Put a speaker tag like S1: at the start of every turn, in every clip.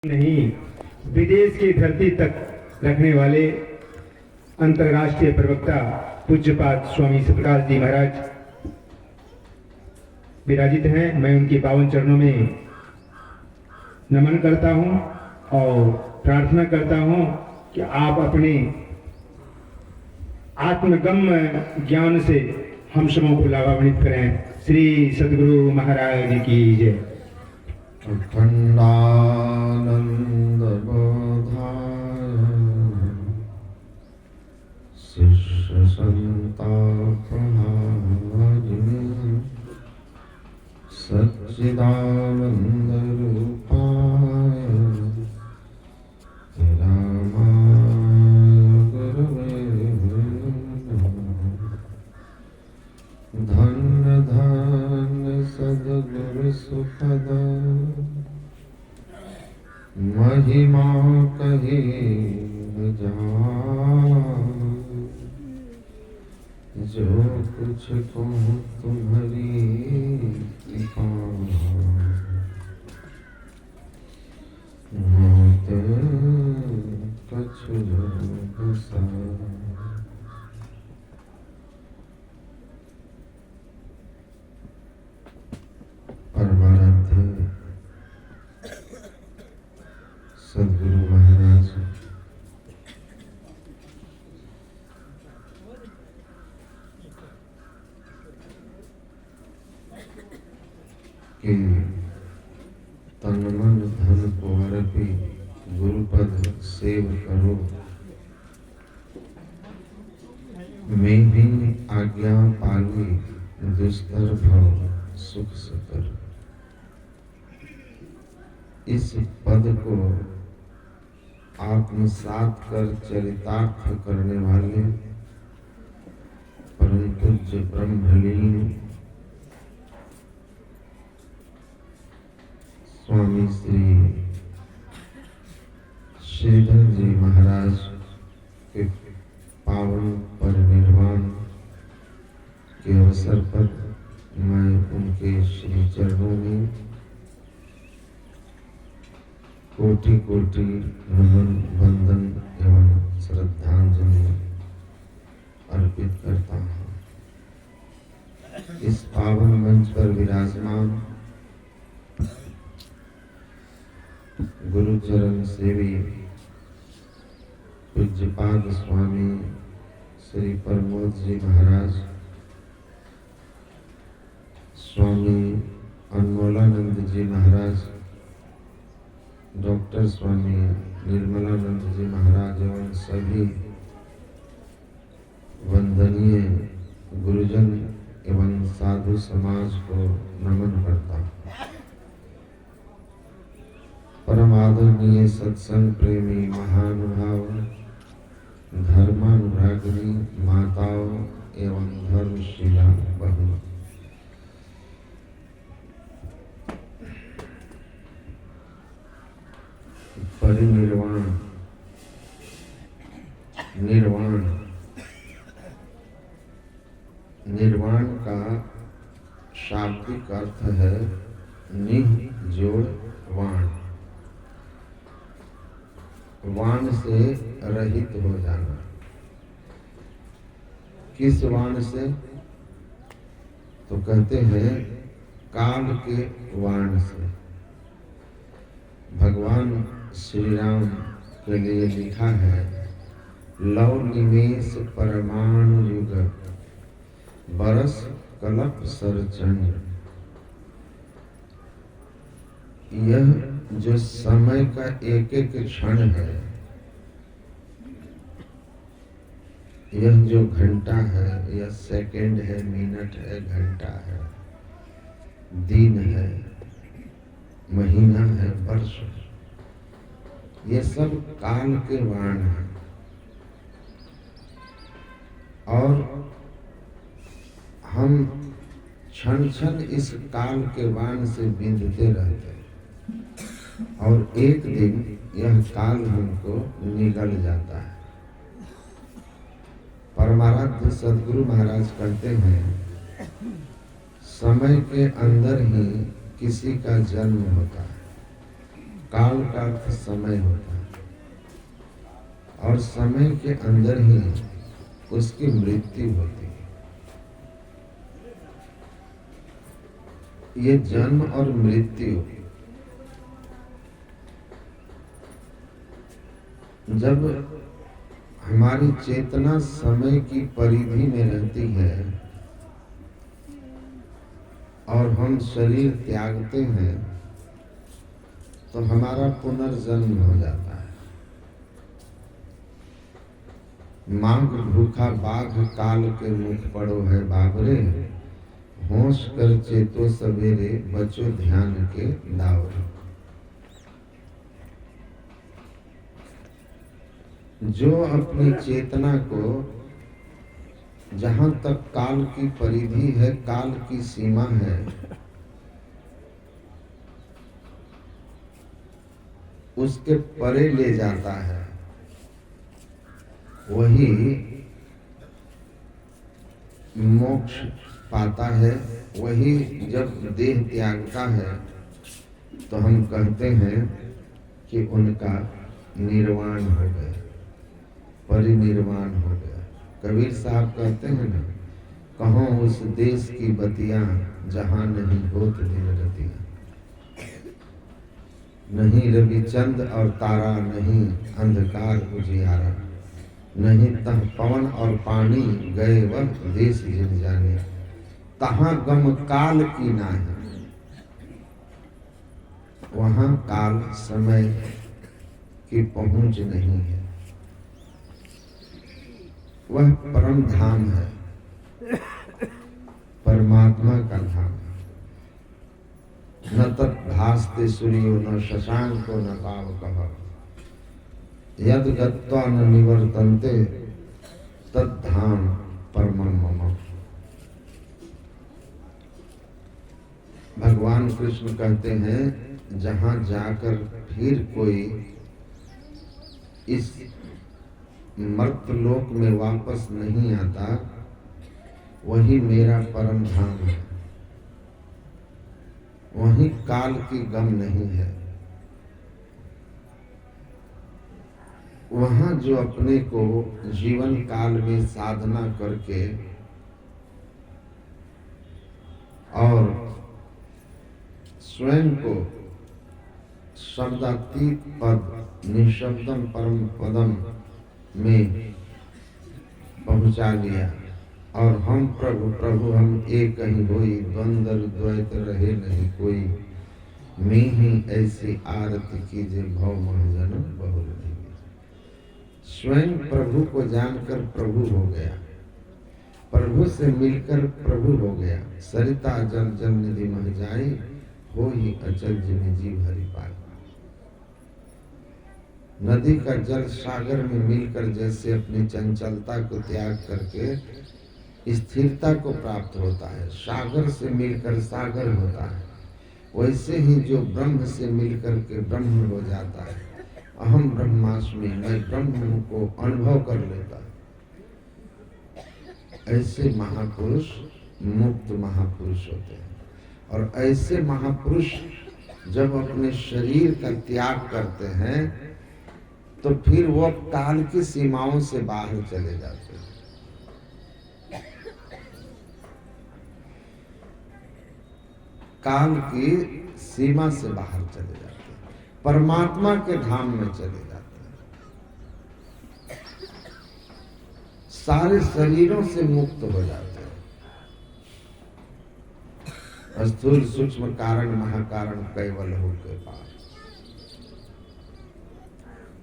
S1: नहीं, विदेश की धरती तक रखने वाले अंतर्राष्ट्रीय प्रवक्ता पूज्यपाद स्वामी सतपाल जी महाराज विराजित हैं। मैं उनके पावन चरणों में नमन करता हूं और प्रार्थना करता हूं कि आप अपने आत्मगम्य ज्ञान से हम सबों को लाभान्वित करें। श्री सद्गुरु महाराज की जय।
S2: अखंडानंद बोधाय शिष्य संतापहारिणे सच्चिदानंद रूपाय रामाय गुरवे नमः। धन्य धन्य सद्गुरु सुखद महिमा कहे न जाए। जो कुछ कहूँ तुम्हारी कृपा मौत कछु न सहाय। परमाराध्य सद्गुरु महाराज के तन मन धन को अर्पी गुरुपद सेव करो। मैं भी आज्ञा पाली दुस्तर भव सुख सकर। इस पद को आत्मसात कर चरितार्थ करने वाले परम पूज्य ब्रह्मलीन स्वामी श्री श्रीधर जी महाराज के पावन परिनिर्वाण के अवसर पर मैं उनके श्री चरणों में कोटि कोटि नमन वंदन एवं श्रद्धांजलि अर्पित करता हूँ। इस पावन मंच पर विराजमान गुरुचरण सेवी पूज्यपाद स्वामी श्री प्रमोद जी महाराज, स्वामी अनमोलानंद जी महाराज, डॉक्टर स्वामी निर्मलानंद जी महाराज एवं सभी वंदनीय गुरुजन एवं साधु समाज को नमन करता हूँ। परम आदरणीय सत्संग प्रेमी महानुभाव, धर्मानुरागिनी माताओं एवं धर्मशीला बहनों, परिनिर्वाण निर्वाण निर्वाण का शाब्दिक अर्थ है निह जोड़ वाण। वाण से रहित हो जाना। किस वाण से? तो कहते हैं काल के वाण से। भगवान श्री राम के लिए लिखा है, लव निमेष परमाणु युग बरस कल्प सरचंड। यह जो समय का एक एक क्षण है, यह जो घंटा है, यह सेकंड है, मिनट है, घंटा है, दिन है, महीना है, वर्ष है, ये सब काल के वाण हैं। और हम क्षण क्षण इस काल के वाण से बिंधते रहते हैं और एक दिन यह काल हमको निगल जाता है। परमाराध्य सद्गुरु महाराज कहते हैं, समय के अंदर ही किसी का जन्म होता है। काल का अर्थ समय होता है और समय के अंदर ही उसकी मृत्यु होती है। ये जन्म और मृत्यु जब हमारी चेतना समय की परिधि में रहती है और हम शरीर त्यागते हैं तो हमारा पुनर्जन्म हो जाता है। मांग भूखा बाघ काल के मुख पड़ो है बाबरे, होश कर चेतो सवेरे बचो ध्यान के दावरे। जो अपनी चेतना को जहां तक काल की परिधि है, काल की सीमा है, उसके परे ले जाता है, वही मोक्ष पाता है। वही जब देह त्यागता है तो हम कहते हैं कि उनका निर्वाण हो गया, परिनिर्वाण हो गया। कबीर साहब कहते हैं ना, कहो उस देश की बतियां जहां नहीं होत दिन रतियां, नहीं रवि चंद और तारा, नहीं अंधकार उजियारा, नहीं तह पवन और पानी, गए वह देश जिन जाने, तहां गम काल की नाहीं। वहां काल समय की पहुंच नहीं है। वह परम धाम है, परमात्मा का धाम है। न तत् भास्ते सूर्यो न शशांको न पावकः, यद गत्वा न निवर्तन्ते तद्धाम परमं मम। भगवान कृष्ण कहते हैं, जहां जाकर फिर कोई इस मर्त्यलोक में वापस नहीं आता, वही मेरा परम धाम है। वहीं काल की गम नहीं है। वहां जो अपने को जीवन काल में साधना करके और स्वयं को शब्दातीत पद निशब्दम परम पदम में पहुंचा लिया और हम प्रभु प्रभु हम एक ही होई, द्वंद्व द्वैत रहे नहीं कोई, मैं ही ऐसी आरती कीजे भव महाजन बहुल नहीं। स्वयं प्रभु को जानकर प्रभु हो गया, प्रभु से मिलकर प्रभु हो गया। सरिता जल जल निधि मह जाई, हो ही अचल जिन जीव हरि पाई। नदी का जल सागर में मिलकर जैसे अपनी चंचलता को त्याग करके स्थिरता को प्राप्त होता है, सागर से मिलकर सागर होता है, वैसे ही जो ब्रह्म से मिलकर के ब्रह्म हो जाता है, अहम ब्रह्मास्मि, मैं ब्रह्म को अनुभव कर लेता है। ऐसे महापुरुष मुक्त महापुरुष होते हैं। और ऐसे महापुरुष जब अपने शरीर का त्याग करते हैं तो फिर वो काल की सीमाओं से बाहर चले जाते हैं। काल की सीमा से बाहर चले जाते हैं, परमात्मा के धाम में चले जाते हैं, सारे शरीरों से मुक्त हो जाते हैं। स्थूल सूक्ष्म कारण महाकारण कैवल हो के पार।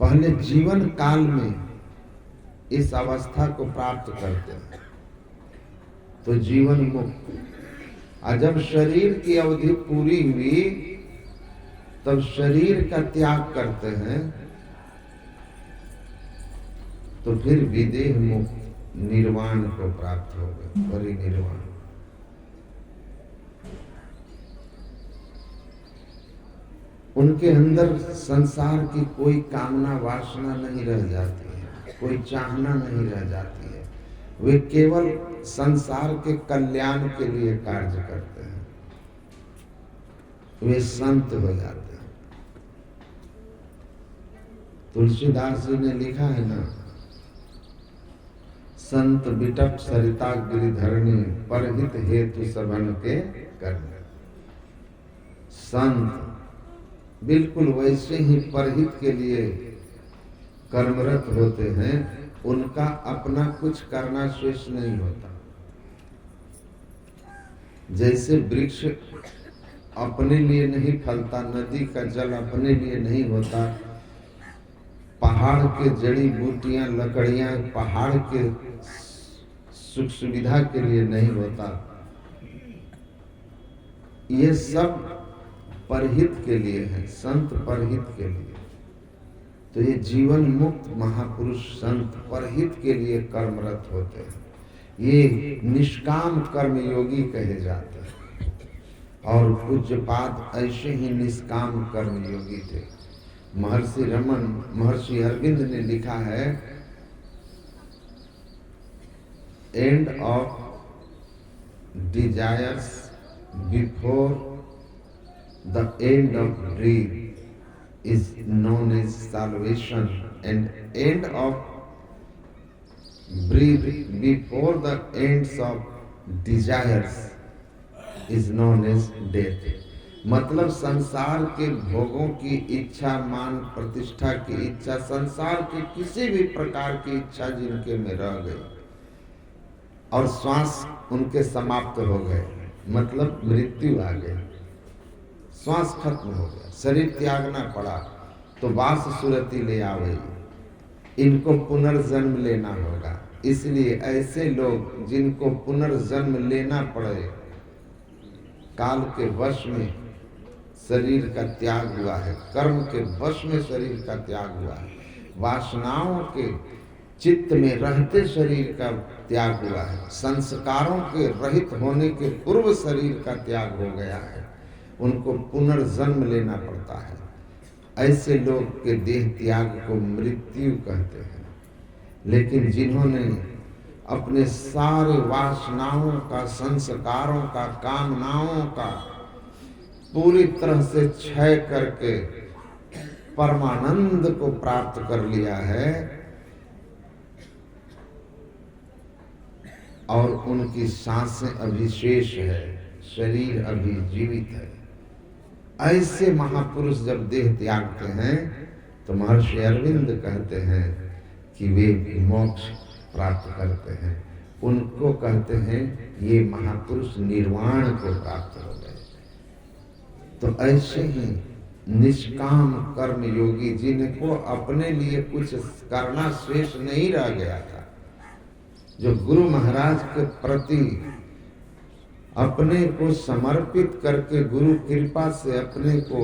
S2: पहले जीवन काल में इस अवस्था को प्राप्त करते हैं तो जीवन मुक्त। और जब शरीर की अवधि पूरी हुई तब शरीर का त्याग करते हैं तो फिर विदेह मुक्त निर्वाण को प्राप्त हो गए, परिनिर्वाण। उनके अंदर संसार की कोई कामना वासना नहीं रह जाती है, कोई चाहना नहीं रह जाती है। वे केवल संसार के कल्याण के लिए कार्य करते हैं। वे संत हो जाते हैं। तुलसीदास जी ने लिखा है ना, संत बिटप सरिता गिरिधरणी परहित हेतु सबन के करने। संत बिल्कुल वैसे ही परहित के लिए कर्मरत होते हैं, उनका अपना कुछ करना शेष नहीं होता। जैसे वृक्ष अपने लिए नहीं फलता, नदी का जल अपने लिए नहीं होता, पहाड़ के जड़ी बूटियां लकड़ियां पहाड़ के सुख सुविधा के लिए नहीं होता, ये सब परहित के लिए है, संत परहित के लिए। तो ये जीवन मुक्त महापुरुष संत परहित के लिए कर्मरत होते हैं, ये निष्काम कर्म योगी कहे जाते हैं। और पूज्यपाद ऐसे ही निष्काम कर्म योगी थे। महर्षि अरविंद ने लिखा है, end of desires before the end of breath is known as salvation, and end of breath before the ends of desires is known as death। मतलब संसार के भोगों की इच्छा, मान प्रतिष्ठा की इच्छा, संसार के किसी भी प्रकार की इच्छा जिनके में रह गई और श्वास उनके समाप्त हो गए, मतलब मृत्यु आ गई, श्वास खत्म हो गया, शरीर त्यागना पड़ा, तो वास सुरति ले आवे, इनको पुनर्जन्म लेना होगा। इसलिए ऐसे लोग जिनको पुनर्जन्म लेना पड़े, काल के वश में शरीर का त्याग हुआ है, कर्म के वश में शरीर का त्याग हुआ है, वासनाओं के चित्त में रहते शरीर का त्याग हुआ है, संस्कारों के रहित होने के पूर्व शरीर का त्याग हो गया है, उनको पुनर्जन्म लेना पड़ता है। ऐसे लोग के देह त्याग को मृत्यु कहते हैं। लेकिन जिन्होंने अपने सारे वासनाओं का, संस्कारों का, कामनाओं का पूरी तरह से क्षय करके परमानंद को प्राप्त कर लिया है और उनकी सांसें अभी शेष है, शरीर अभी जीवित है, ऐसे महापुरुष जब देह त्यागते हैं तो महर्षि अरविंद कहते हैं कि वे मोक्ष प्राप्त करते हैं। उनको कहते हैं ये महापुरुष निर्वाण को प्राप्त हो गए। तो ऐसे ही निष्काम कर्म योगी, जिनको अपने लिए कुछ करना शेष नहीं रह गया था, जो गुरु महाराज के प्रति अपने को समर्पित करके गुरु कृपा से अपने को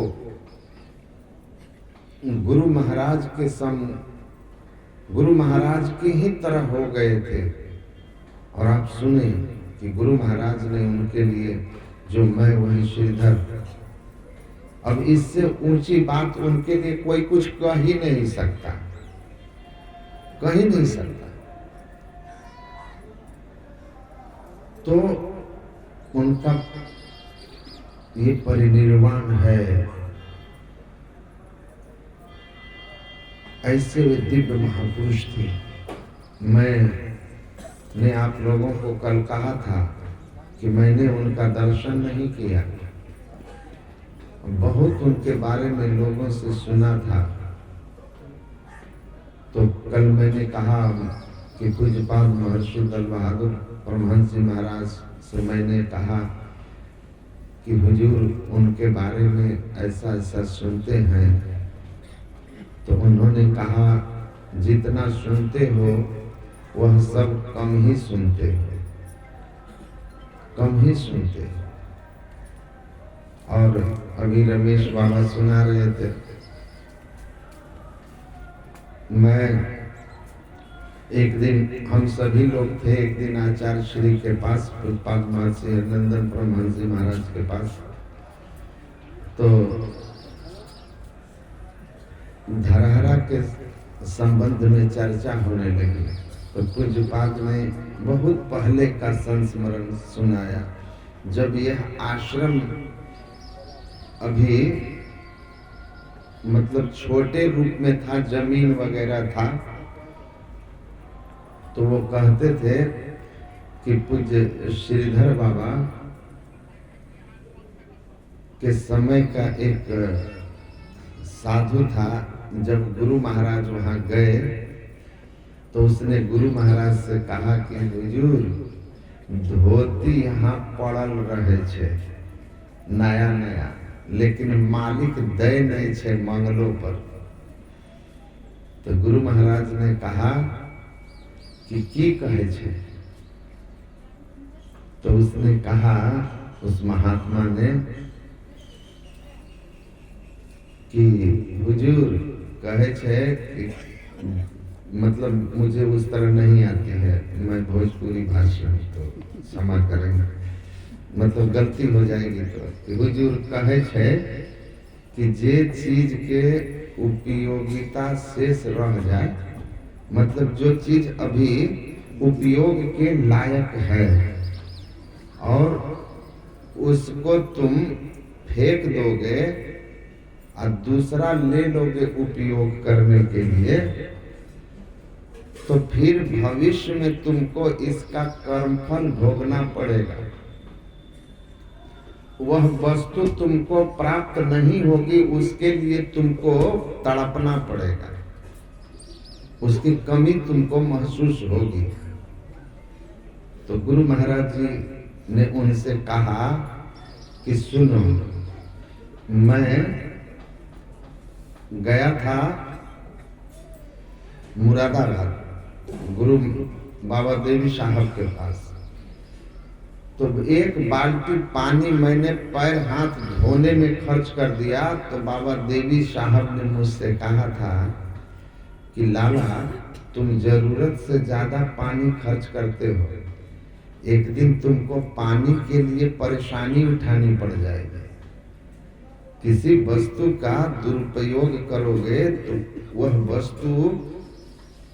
S2: गुरु महाराज की ही तरह हो गए थे। और आप सुने कि गुरु महाराज ने उनके लिए जो मैं वही श्रीधर, अब इससे ऊंची बात उनके लिए कोई कुछ कह ही नहीं सकता, कह ही नहीं सकता। तो उनका ये परिनिर्वाण है। ऐसे वे दिव्य महापुरुष थे। मैंने आप लोगों को कल कहा था कि मैंने उनका दर्शन नहीं किया, बहुत उनके बारे में लोगों से सुना था। तो कल मैंने कहा कि पूज्यपाद महर्षि दल बहादुर परमहंस जी महाराज से मैंने कहा कि हुजूर उनके बारे में ऐसा ऐसा सुनते हैं। तो उन्होंने कहा जितना सुनते हो वह सब कम ही सुनते हो, कम ही सुनते हो। और अभी रमेश बाबा सुना रहे थे, मैं एक दिन, हम सभी लोग थे एक दिन आचार्य श्री के पास, पूज्यपाद महर्षि नंदन परमहंस जी महाराज के पास। तो धरहरा के संबंध में चर्चा होने लगी। तो पूज्यपाद ने बहुत पहले का संस्मरण सुनाया, जब यह आश्रम अभी मतलब छोटे रूप में था, जमीन वगैरह था, तो वो कहते थे कि पूज्य श्रीधर बाबा के समय का एक साधु था। जब गुरु महाराज वहां गए तो उसने गुरु महाराज से कहा कि हुजूर, धोती यहाँ पड़ल रहे छे नया नया, लेकिन मालिक दे नहीं छे मंगलों पर। तो गुरु महाराज ने कहा कि की कहे छे? तो उसने कहा, उस महात्मा ने, कि हुजूर कहे छे कि मतलब मुझे उस तरह नहीं आती है, मैं भोजपुरी भाषा तो क्षमा करेंगे, मतलब गलती हो जाएगी। तो हुजूर कहे छे कि जे चीज के उपयोगिता शेष रह जाए, मतलब जो चीज अभी उपयोग के लायक है और उसको तुम फेंक दोगे और दूसरा ले लोगे उपयोग करने के लिए, तो फिर भविष्य में तुमको इसका कर्मफल भोगना पड़ेगा। वह वस्तु तुमको प्राप्त नहीं होगी, उसके लिए तुमको तड़पना पड़ेगा, उसकी कमी तुमको महसूस होगी। तो गुरु महाराज जी ने उनसे कहा कि सुनो, मैं गया था मुरादाबाद गुरु बाबा देवी साहब के पास, तो एक बाल्टी पानी मैंने पैर हाथ धोने में खर्च कर दिया। तो बाबा देवी साहब ने मुझसे कहा था कि लाला, तुम जरूरत से ज्यादा पानी खर्च करते हो, एक दिन तुमको पानी के लिए परेशानी उठानी पड़ जाएगी। किसी वस्तु का दुरुपयोग करोगे तो वह वस्तु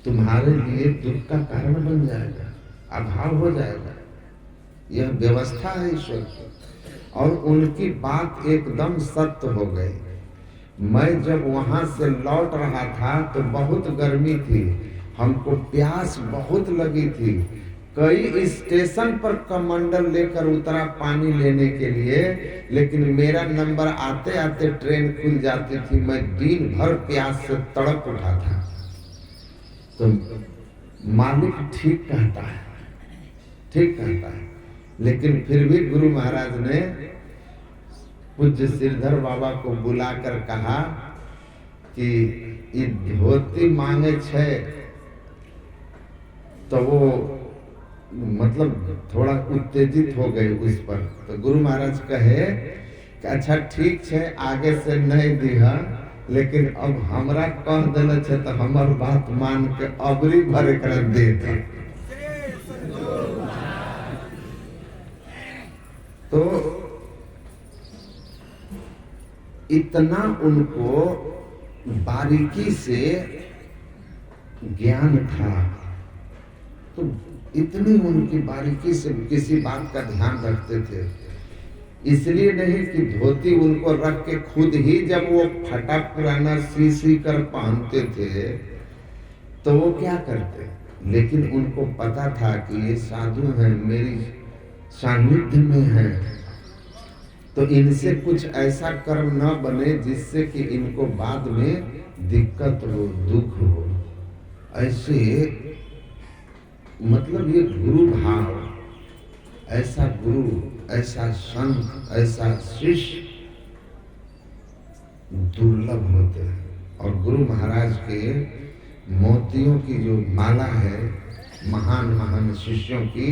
S2: तुम्हारे लिए दुख का कारण बन जाएगा, अभाव हो जाएगा। यह व्यवस्था है ईश्वर की। और उनकी बात एकदम सत्य हो गई। मैं जब वहां से लौट रहा था तो बहुत गर्मी थी, हमको प्यास बहुत लगी थी। कई स्टेशन पर कमंडल लेकर उतरा पानी लेने के लिए, लेकिन मेरा नंबर आते आते ट्रेन खुल जाती थी। मैं दिन भर प्यास से तड़प उठा था। तो मालिक ठीक कहता है, ठीक कहता है। लेकिन फिर भी गुरु महाराज ने पूज्य श्रीधर बाबा को बुलाकर कहा कि ये धोती मांगे छे। तो वो मतलब थोड़ा उत्तेजित हो गए उस पर। तो गुरु महाराज कहे कि अच्छा ठीक है, आगे से नहीं दिहा, लेकिन अब हमरा कह देने छे तो हमार बात मान के अबरी भर कर दे दे। तो इतना उनको बारीकी से ज्ञान था, तो इतनी उनकी बारीकी से किसी बात का ध्यान रखते थे। इसलिए नहीं कि धोती उनको रख के खुद ही जब वो फटा पुराना सी कर पहनते थे तो वो क्या करते, लेकिन उनको पता था कि ये साधु हैं, मेरी सानिध्य में है, तो इनसे कुछ ऐसा कर्म न बने जिससे कि इनको बाद में दिक्कत हो, दुख हो। ऐसे मतलब ये गुरु भाव, ऐसा गुरु, ऐसा संत, ऐसा शिष्य दुर्लभ होते हैं। और गुरु महाराज के मोतियों की जो माला है, महान महान शिष्यों की,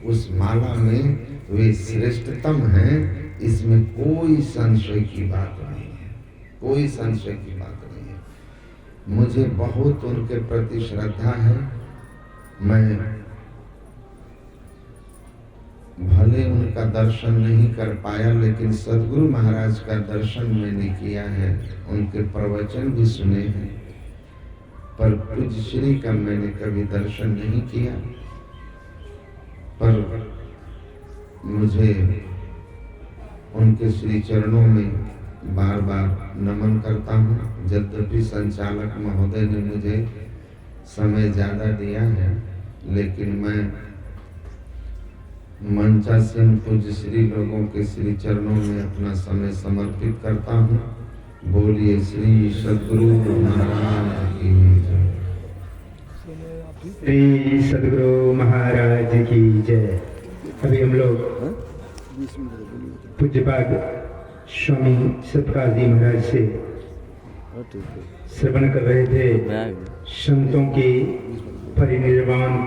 S2: उस माला में वे श्रेष्ठतम हैं, इसमें कोई संशय की बात नहीं है, कोई संशय की बात नहीं है। मुझे बहुत उनके प्रति श्रद्धा है। मैं भले उनका दर्शन नहीं कर पाया, लेकिन सदगुरु महाराज का दर्शन मैंने किया है, उनके प्रवचन भी सुने हैं, पर पूज्य श्री का मैंने कभी दर्शन नहीं किया। पर मुझे उनके श्री चरणों में बार बार नमन करता हूँ। यद्यपि संचालक महोदय ने मुझे समय ज़्यादा दिया है, लेकिन मैं मंचासीन पूज्य श्री लोगों के श्री चरणों में अपना समय समर्पित करता हूँ। बोलिए श्री सद्गुरु महाराज की जय।
S1: श्री सद्गुरु महाराज की जय। अभी हम लोग पूज्यपाद स्वामी सतपाल जी महाराज से श्रवण कर रहे थे संतों की परिनिर्वाण